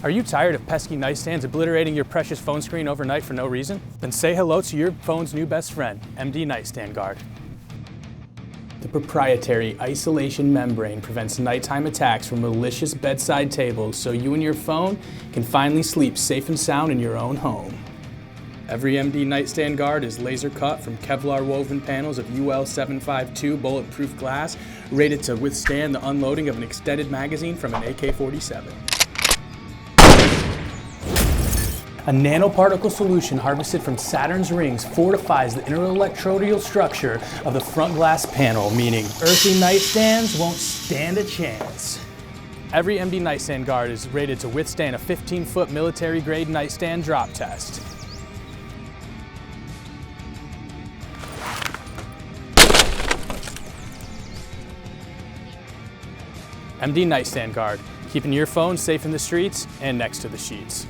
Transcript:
Are you tired of pesky nightstands obliterating your precious phone screen overnight for no reason? Then say hello to your phone's new best friend, MD Nightstand Guard. The proprietary isolation membrane prevents nighttime attacks from malicious bedside tables so you and your phone can finally sleep safe and sound in your own home. Every MD Nightstand Guard is laser cut from Kevlar woven panels of UL 752 bulletproof glass, rated to withstand the unloading of an extended magazine from an AK-47. A nanoparticle solution harvested from Saturn's rings fortifies the interelectrodial structure of the front glass panel, meaning earthly nightstands won't stand a chance. Every MD Nightstand Guard is rated to withstand a 15-foot military-grade nightstand drop test. MD Nightstand Guard, keeping your phone safe in the streets and next to the sheets.